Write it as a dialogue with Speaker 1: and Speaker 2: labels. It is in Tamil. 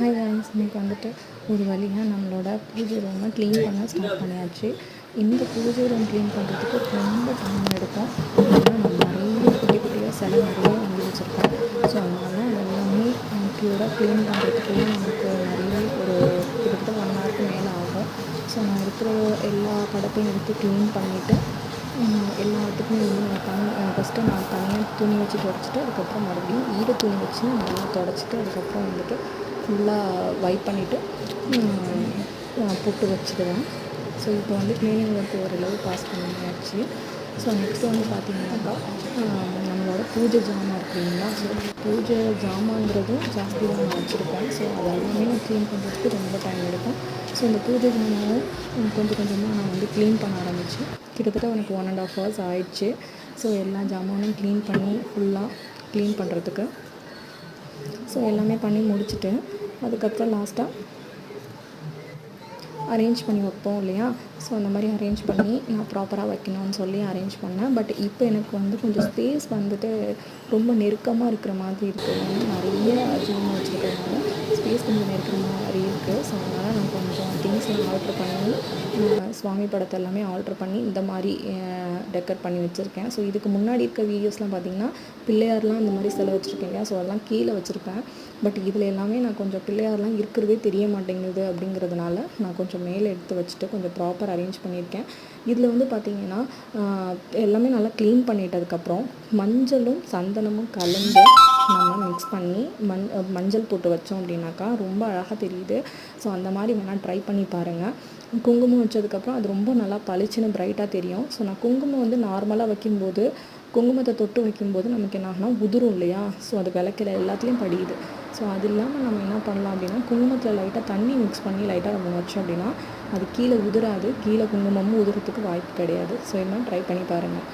Speaker 1: ஹாய் காய்ஸ், இன்றைக்கி வந்துட்டு ஒரு வழியாக நம்மளோட பூஜை ரூமை க்ளீன் பண்ண ஸ்டார்ட் பண்ணியாச்சு. இந்த பூஜை ரூம் க்ளீன் பண்ணுறதுக்கு ரொம்ப டைம் எடுக்கும். ஏன்னா நம்ம நிறைய குட்டி குட்டியாக சிலை நிறைய வாங்கி வச்சுருக்கோம். ஸோ அதனால் அதெல்லாமே க்யூராக க்ளீன் பண்ணுறதுக்குள்ளே நமக்கு நிறைய ஒரு கிட்டத்தட்ட 1 ஹவருக்கு மேலே ஆகும். ஸோ நான் இருக்கிற எல்லா படத்தையும் எடுத்து க்ளீன் பண்ணிவிட்டு எல்லாத்துக்குமே வந்து ஃபஸ்ட்டு நான் தனியாக துணி வச்சு துடைச்சிட்டு அதுக்கப்புறம் மறுபடியும் ஈர துணி வச்சு நல்லா துடைச்சிட்டு அதுக்கப்புறம் வந்துட்டு ஃபுல்லாக வைப் பண்ணிவிட்டு பொட்டு வச்சுடுவேன். ஸோ இப்போ வந்து க்ளீனிங் ஒர்க் ஓரளவு பாஸ் பண்ணியாச்சு. ஸோ நெக்ஸ்ட்டு வந்து பார்த்திங்கனாக்கா நம்மளோட பூஜை ஜாமான் இருக்கு இல்லைங்களா. ஸோ பூஜை ஜாமான்கிறதும் ஜாஸ்தி தான் நான் வச்சுருக்கேன். ஸோ அதெல்லாமே நான் க்ளீன் பண்ணுறதுக்கு ரொம்ப டைம் எடுக்கும். ஸோ இந்த பூஜை ஜாமானும் கொஞ்சம் கொஞ்சமாக நான் வந்து க்ளீன் பண்ண ஆரம்பித்தேன். கிட்டத்தட்ட எனக்கு 1.5 hours ஆயிடுச்சு. ஸோ எல்லா ஜாமானும் க்ளீன் பண்ணி ஃபுல்லாக க்ளீன் பண்ணுறதுக்கு ஸோ எல்லாமே பண்ணி முடிச்சுட்டு அதுக்கப்புறம் லாஸ்ட்டாக அரேஞ்ச் பண்ணி வைப்போம் இல்லையா. ஸோ அந்த மாதிரி அரேஞ்ச் பண்ணி நான் ப்ராப்பராக வைக்கணும்னு சொல்லி அரேஞ்ச் பண்ணேன். பட் இப்போ எனக்கு வந்து கொஞ்சம் ஸ்பேஸ் வந்துட்டு ரொம்ப நெருக்கமாக இருக்கிற மாதிரி இருக்குது. ஏன்னா நிறைய ஜாமான் வச்சுருக்கிறதுனால ஸ்பேஸ் கொஞ்சம் நெருக்கிற மாதிரி இருக்குது. ஸோ அதனால் நான் கொஞ்சம் திங்ஸ்லாம் ஆல்ட்ரு பண்ணி சுவாமி படத்தை எல்லாமே ஆல்ட்ரு பண்ணி இந்த மாதிரி டெக்கர் பண்ணி வச்சுருக்கேன். ஸோ இதுக்கு முன்னாடி இருக்க வீடியோஸ்லாம் பார்த்திங்கன்னா பிள்ளையார்லாம் இந்த மாதிரி சிலை வச்சுருக்கேன் இல்லையா. ஸோ அதெல்லாம் கீழே வச்சுருப்பேன். பட் இதில் எல்லாமே நான் கொஞ்சம் பிள்ளையார்லாம் இருக்கிறதே தெரிய மாட்டேங்குது அப்படிங்கிறதுனால நான் கொஞ்சம் மேலே எடுத்து வச்சுட்டு கொஞ்சம் ப்ராப்பர் அரேஞ்ச் பண்ணியிருக்கேன். இதில் வந்து பார்த்திங்கன்னா எல்லாமே நல்லா க்ளீன் பண்ணிட்டதுக்கப்புறம் மஞ்சளும் சந்தனமும் கலந்து நம்ம மிக்ஸ் பண்ணி மஞ்சள் போட்டு வச்சோம் அப்படின்னாக்கா ரொம்ப அழகாக தெரியுது. ஸோ அந்த மாதிரி வேணால் ட்ரை பண்ணி பாருங்கள். குங்குமம் வச்சதுக்கப்புறம் அது ரொம்ப நல்லா பளிச்சுன்னு ப்ரைட்டாக தெரியும். ஸோ நான் குங்குமம் வந்து நார்மலாக வைக்கும்போது குங்குமத்தை தொட்டு வைக்கும்போது நமக்கு என்ன ஆகுனா உதிரும் இல்லையா. ஸோ அது விளக்கில் எல்லாத்துலேயும் படியுது. ஸோ அது இல்லாமல் நம்ம என்ன பண்ணலாம் அப்படின்னா குங்குமத்தில் லைட்டாக தண்ணி மிக்ஸ் பண்ணி லைட்டாக நம்ம வச்சோம் அப்படின்னா அது கீழே உதிராது. கீழே குங்குமமும் உதிரத்துக்கு வாய்ப்பு கிடையாது. ஸோ என்ன ட்ரை பண்ணி பாருங்கள்.